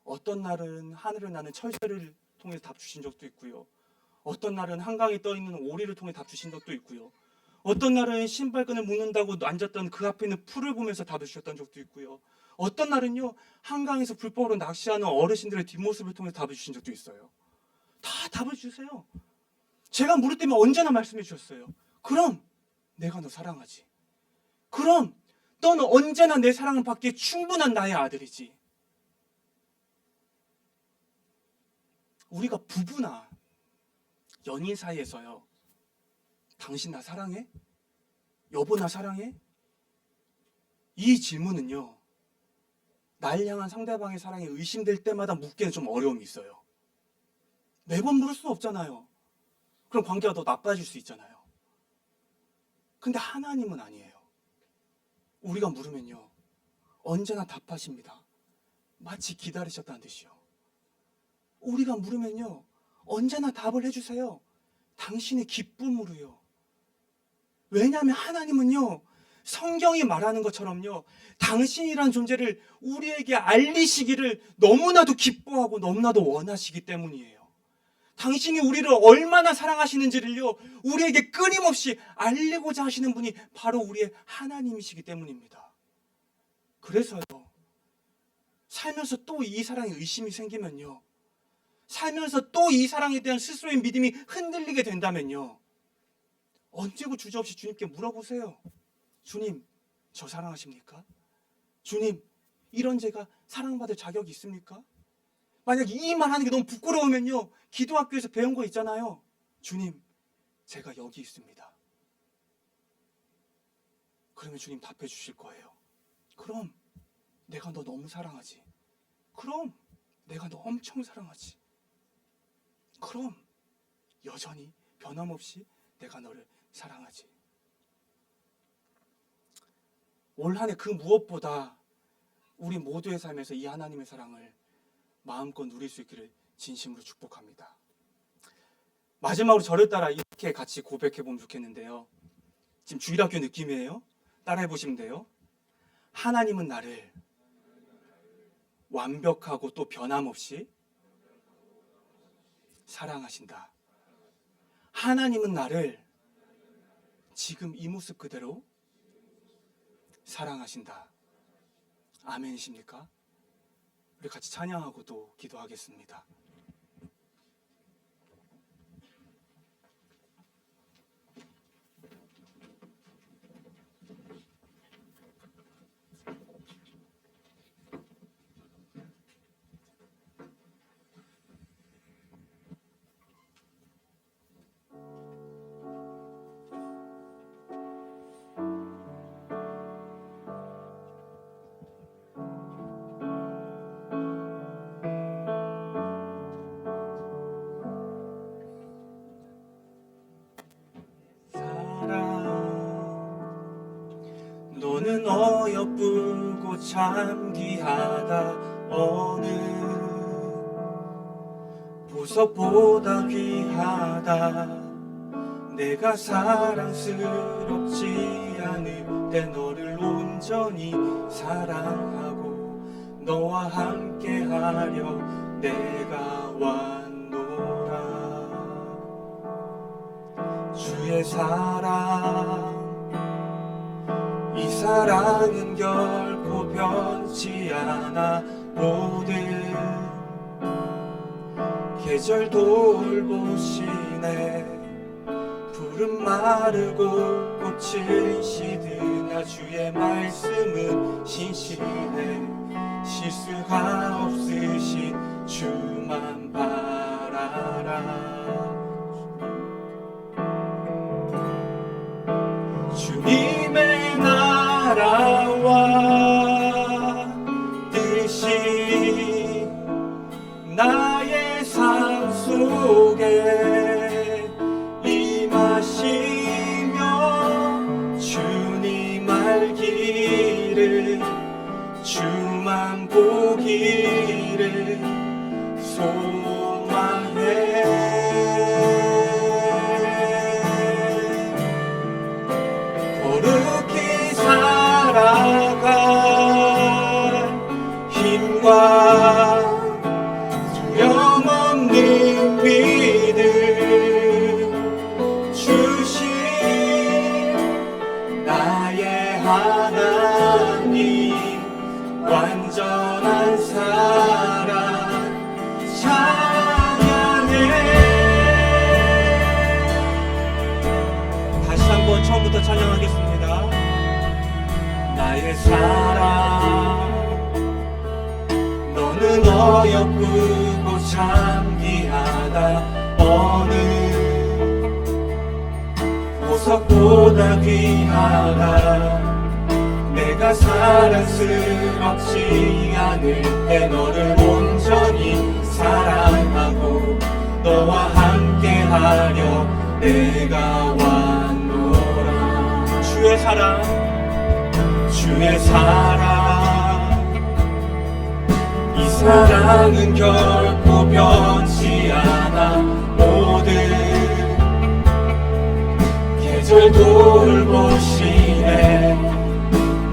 어떤 날은 하늘을 나는 철새를 통해 답 주신 적도 있고요. 어떤 날은 한강에 떠있는 오리를 통해 답 주신 적도 있고요. 어떤 날은 신발끈을 묶는다고 앉았던 그 앞에 있는 풀을 보면서 답을 주셨던 적도 있고요. 어떤 날은요, 한강에서 불법으로 낚시하는 어르신들의 뒷모습을 통해 답을 주신 적도 있어요. 다 답을 주세요. 제가 물을 때면 언제나 말씀해 주셨어요. 그럼 내가 너 사랑하지. 그럼 너는 언제나 내 사랑을 받기에 충분한 나의 아들이지. 우리가 부부나 연인 사이에서요, 당신 나 사랑해? 여보 나 사랑해? 이 질문은요, 날 향한 상대방의 사랑이 의심될 때마다 묻기는 좀 어려움이 있어요. 매번 물을 수는 없잖아요. 그럼 관계가 더 나빠질 수 있잖아요. 근데 하나님은 아니에요. 우리가 물으면요, 언제나 답하십니다. 마치 기다리셨다는 듯이요. 우리가 물으면요, 언제나 답을 해주세요. 당신의 기쁨으로요. 왜냐하면 하나님은요, 성경이 말하는 것처럼요, 당신이란 존재를 우리에게 알리시기를 너무나도 기뻐하고 너무나도 원하시기 때문이에요. 당신이 우리를 얼마나 사랑하시는지를요, 우리에게 끊임없이 알리고자 하시는 분이 바로 우리의 하나님이시기 때문입니다. 그래서요, 살면서 또 이 사랑에 의심이 생기면요, 살면서 또 이 사랑에 대한 스스로의 믿음이 흔들리게 된다면요, 언제고 주저없이 주님께 물어보세요. 주님, 저 사랑하십니까? 주님, 이런 제가 사랑받을 자격이 있습니까? 만약 이 말 하는 게 너무 부끄러우면요, 기도학교에서 배운 거 있잖아요. 주님, 제가 여기 있습니다. 그러면 주님 답해 주실 거예요. 그럼 내가 너 너무 사랑하지. 그럼 내가 너 엄청 사랑하지. 그럼 여전히 변함없이 내가 너를 사랑하지. 올 한 해 그 무엇보다 우리 모두의 삶에서 이 하나님의 사랑을 마음껏 누릴 수 있기를 진심으로 축복합니다. 마지막으로 저를 따라 이렇게 같이 고백해 보면 좋겠는데요. 지금 주일학교 느낌이에요. 따라해 보시면 돼요. 하나님은 나를 완벽하고 또 변함없이 사랑하신다. 하나님은 나를 지금 이 모습 그대로 사랑하신다. 아멘이십니까? 우리 같이 찬양하고 또 기도하겠습니다. 너는 어여쁘고 참 귀하다. 어느 보석보다 귀하다. 내가 사랑스럽지 않을 때 너를 온전히 사랑하고 너와 함께하려 내가 왔노라. 주의 사랑, 이 사랑은 결코 변치 않아. 모든 계절 돌보시네. 푸른 마르고 꽃을 시드나 주의 말씀은 신실해. 실수가 없으신 주만 바라라. 주님의 나라와 뜻이 나의 삶 속에 임하시며 주님 알기를 주만 보기를 소망해. 거룩히 살아갈 힘과 두려움없는 믿음 주신 나의 하나님, 완전한 사랑 찬양해. 다시 한번 처음부터 찬양하겠습니다. 나의 사랑 너는 어여쁘고 참귀하다. 어느 보석보다 귀하다. 내가 사랑스럽지 않을 때 너를 온전히 사랑하고 너와 함께하려 내가 왔노라. 주의 사랑, 주의 사랑, 이 사랑은 결코 변치 않아. 모든 계절 돌보시네.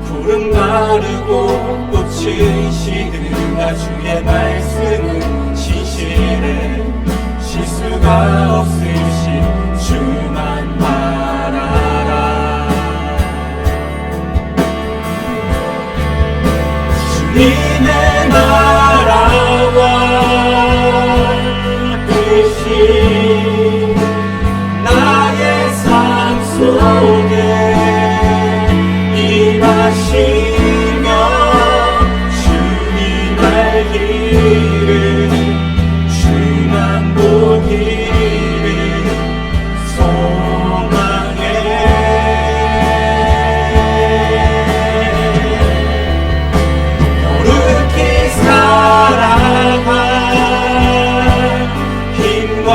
푸른 마르고 꽃은 시들다. 주의 말씀은 진실해. 실수가 없으신 주만 바라라. 주님의 나라와 뜻이 나의 삶 속에 임하시며 주님 알기를 주만 보기를 소망해. 거룩히 살아갈 힘과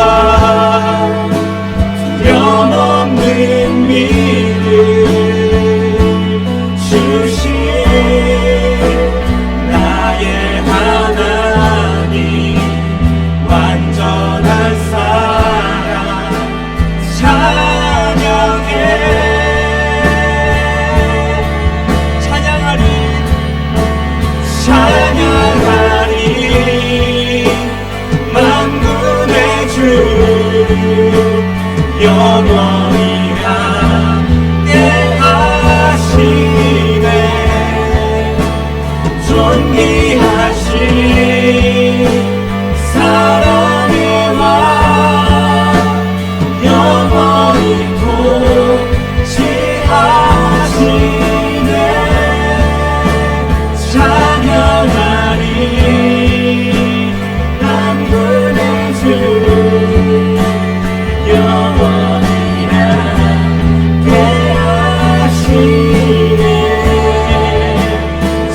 두려움없는 믿음 주신 나의 하나님, 완전한 사랑 찬양해. 찬양하리, 찬양하리. 만군의 주 영원히 함께하시네. 존귀하신 사랑의 왕 영원히 통치하시네. 찬양하리. 만군의 주 영원히 함께하시네.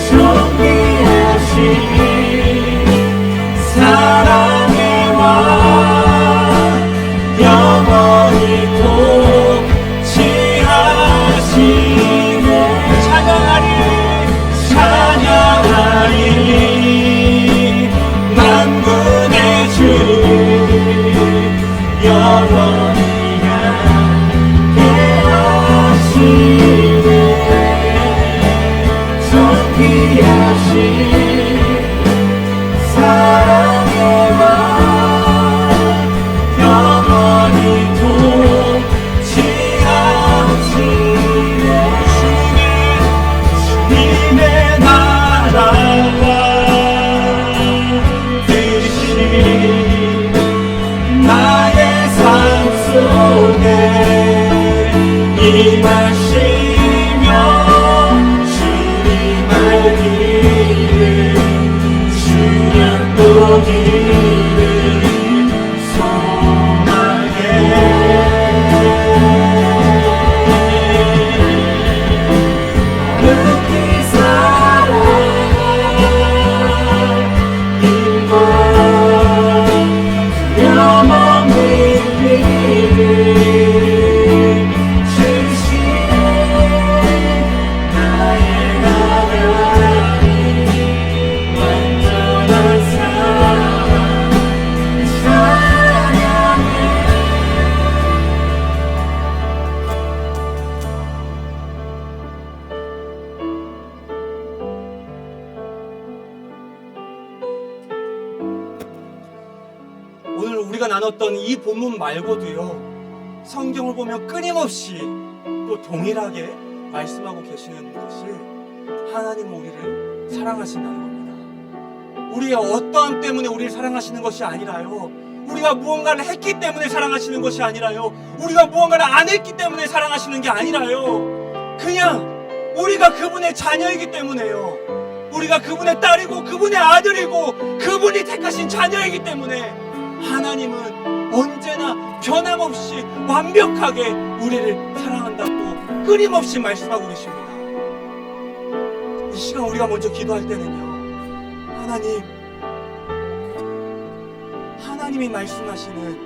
존귀하신 사랑의 왕 영원히 통치하시네. 찬양하리, 찬양하리. 만군의 주 영원히 함께하시네. 존귀하신 사랑의 왕 영원히 통치하시네. 주님의 나라와 뜻이 나의 삶 속에 임하시며 주님 알기를 오늘 우리가 나눴던 이 본문 말고도요, 성경을 보면 끊임없이 또 동일하게 말씀하고 계시는 것이 하나님은 우리를 사랑하신다는 겁니다. 우리의 어떠함 때문에 우리를 사랑하시는 것이 아니라요, 우리가 무언가를 했기 때문에 사랑하시는 것이 아니라요, 우리가 무언가를 안 했기 때문에 사랑하시는 게 아니라요, 그냥 우리가 그분의 자녀이기 때문에요. 우리가 그분의 딸이고 그분의 아들이고 그분이 택하신 자녀이기 때문에 하나님은 언제나 변함없이 완벽하게 우리를 사랑한다고 끊임없이 말씀하고 계십니다. 이 시간 우리가 먼저 기도할 때는요, 하나님이 말씀하시는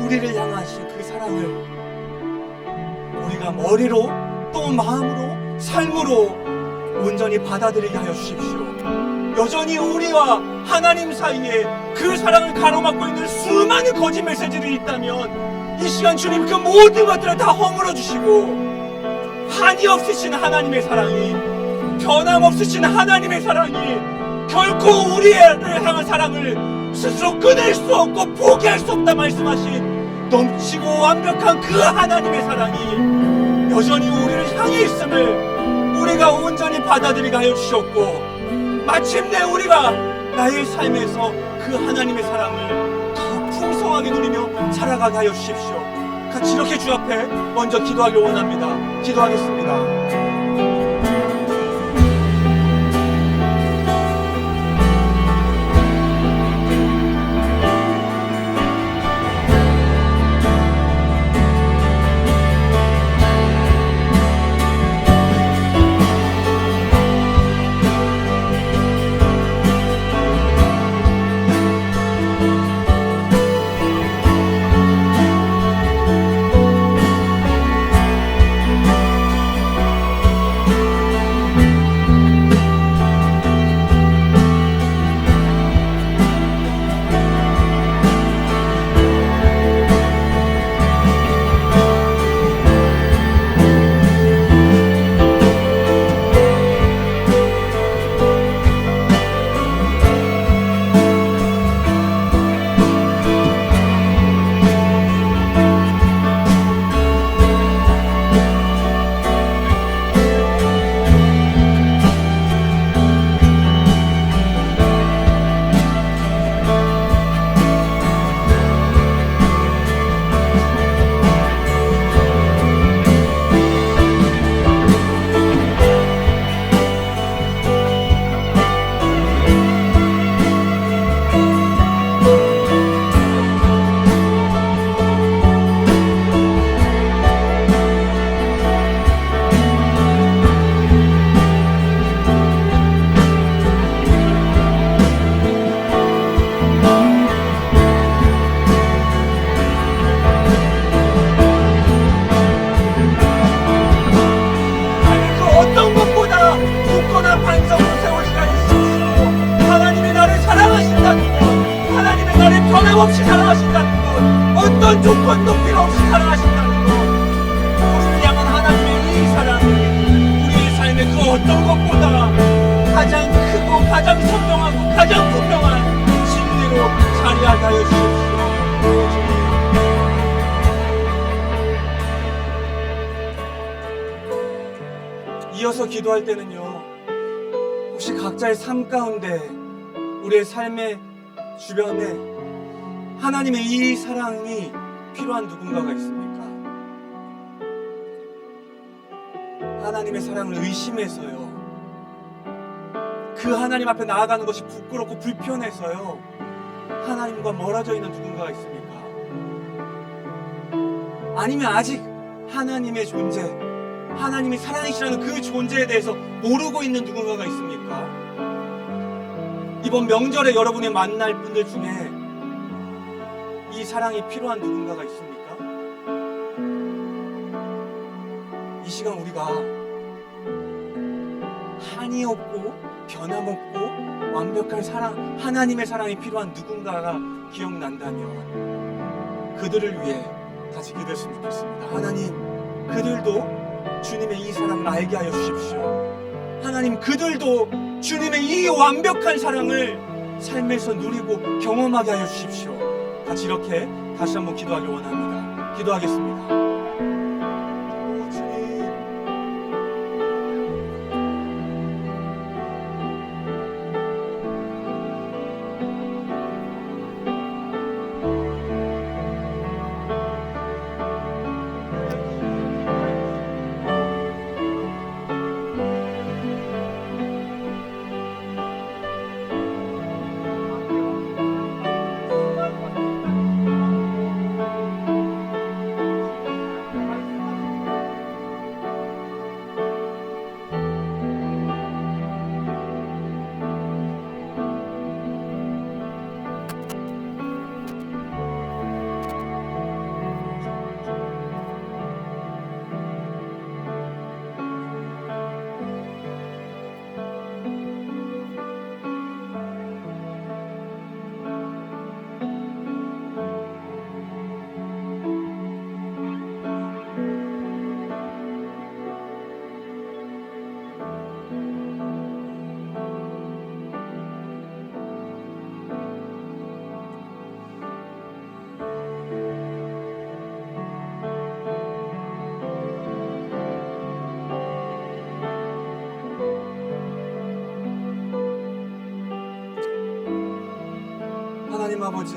우리를 향하신 그 사랑을 우리가 머리로 또 마음으로 삶으로 온전히 받아들이게 하여 주십시오. 여전히 우리와 하나님 사이에 그 사랑을 가로막고 있는 수많은 거짓 메시지들이 있다면 이 시간 주님 그 모든 것들을 다 허물어 주시고, 한이 없으신 하나님의 사랑이, 변함없으신 하나님의 사랑이 결코 우리를 향한 사랑을 스스로 끊을 수 없고 포기할 수 없다 말씀하신 넘치고 완벽한 그 하나님의 사랑이 여전히 우리를 향해 있음을 우리가 온전히 받아들이게 하여 주셨고, 마침내 우리가 나의 삶에서 그 하나님의 사랑을 더 풍성하게 누리며 살아가게 하여 주십시오. 같이 이렇게 주 앞에 먼저 기도하길 원합니다. 기도하겠습니다. 없이 사랑하신다는 것, 어떤 조건도 필요 없이 사랑하신다는 것, 우리를 향한 하나님의 이 사랑이 우리의 삶의 그 어떤 것보다 가장 크고 가장 선명하고 가장 분명한 진리로 자리하게 하여 주십시오. 이어서 기도할 때는요, 혹시 각자의 삶 가운데 우리의 삶의 주변에 하나님의 이 사랑이 필요한 누군가가 있습니까? 하나님의 사랑을 의심해서요, 그 하나님 앞에 나아가는 것이 부끄럽고 불편해서요, 하나님과 멀어져 있는 누군가가 있습니까? 아니면 아직 하나님의 존재, 하나님이 사랑이시라는 그 존재에 대해서 모르고 있는 누군가가 있습니까? 이번 명절에 여러분이 만날 분들 중에 이 사랑이 필요한 누군가가 있습니까? 이 시간 우리가 한이 없고 변함없고 완벽한 사랑, 하나님의 사랑이 필요한 누군가가 기억난다면 그들을 위해 같이 기도했으면 좋겠습니다. 하나님, 그들도 주님의 이 사랑을 알게 하여 주십시오. 하나님, 그들도 주님의 이 완벽한 사랑을 삶에서 누리고 경험하게 하여 주십시오. 같이 이렇게 다시 한번 기도하길 원합니다. 기도하겠습니다. 오, 주님. 하나님 아버지,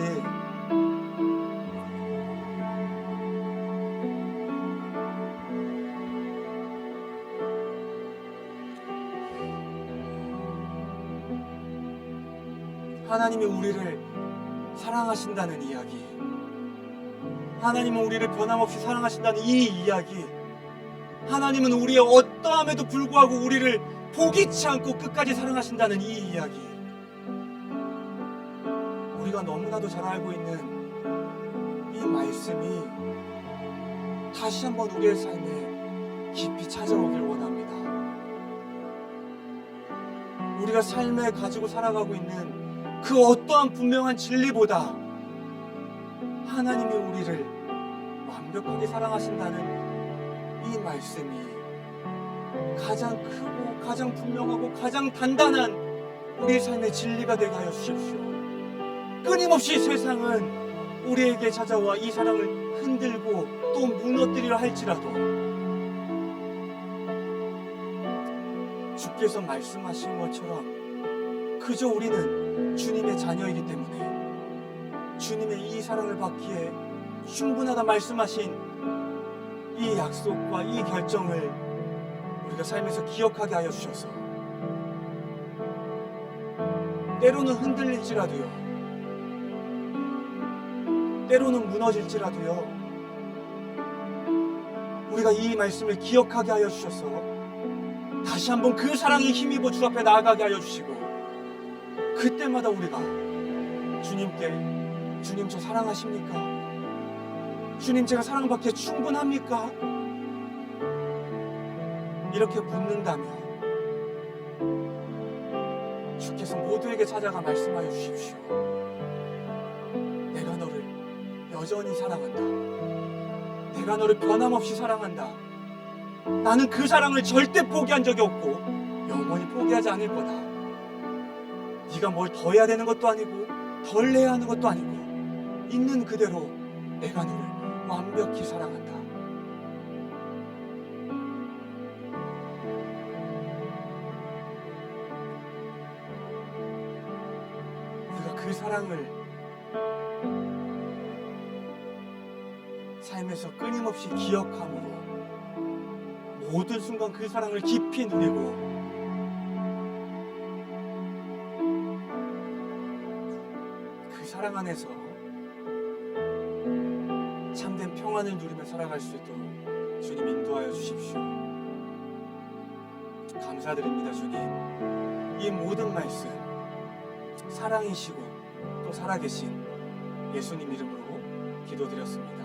하나님이 우리를 사랑하신다는 이야기, 하나님은 우리를 변함없이 사랑하신다는 이 이야기, 하나님은 우리의 어떠함에도 불구하고 우리를 포기치 않고 끝까지 사랑하신다는 이 이야기, 우리가 너무나도 잘 알고 있는 이 말씀이 다시 한번 우리의 삶에 깊이 찾아오길 원합니다. 우리가 삶에 가지고 살아가고 있는 그 어떠한 분명한 진리보다 하나님이 우리를 완벽하게 사랑하신다는 이 말씀이 가장 크고 가장 분명하고 가장 단단한 우리의 삶의 진리가 되게 하여 주십시오. 끊임없이 세상은 우리에게 찾아와 이 사랑을 흔들고 또 무너뜨리려 할지라도 주께서 말씀하신 것처럼 그저 우리는 주님의 자녀이기 때문에 주님의 이 사랑을 받기에 충분하다 말씀하신 이 약속과 이 결정을 우리가 삶에서 기억하게 하여 주셔서 때로는 흔들릴지라도요, 때로는 무너질지라도요, 우리가 이 말씀을 기억하게 하여 주셔서 다시 한번 그 사랑에 힘입어 주 앞에 나아가게 하여 주시고, 그때마다 우리가 주님께 주님 저 사랑하십니까? 주님 제가 사랑받기에 충분합니까? 이렇게 묻는다면 주께서 모두에게 찾아가 말씀하여 주십시오. 내가 너를 여전히 사랑한다. 내가 너를 변함없이 사랑한다. 나는 그 사랑을 절대 포기한 적이 없고 영원히 포기하지 않을 거다. 네가 뭘 더 해야 되는 것도 아니고 덜 해야 하는 것도 아니고 있는 그대로 내가 너를 완벽히 사랑한다. 우리가 그 사랑을 삶에서 끊임없이 기억함으로 모든 순간 그 사랑을 깊이 누리고 그 사랑 안에서 참된 평안을 누리며 살아갈 수 있도록 주님 인도하여 주십시오. 감사드립니다. 주님, 이 모든 말씀 사랑이시고 또 살아계신 예수님 이름으로 기도드렸습니다.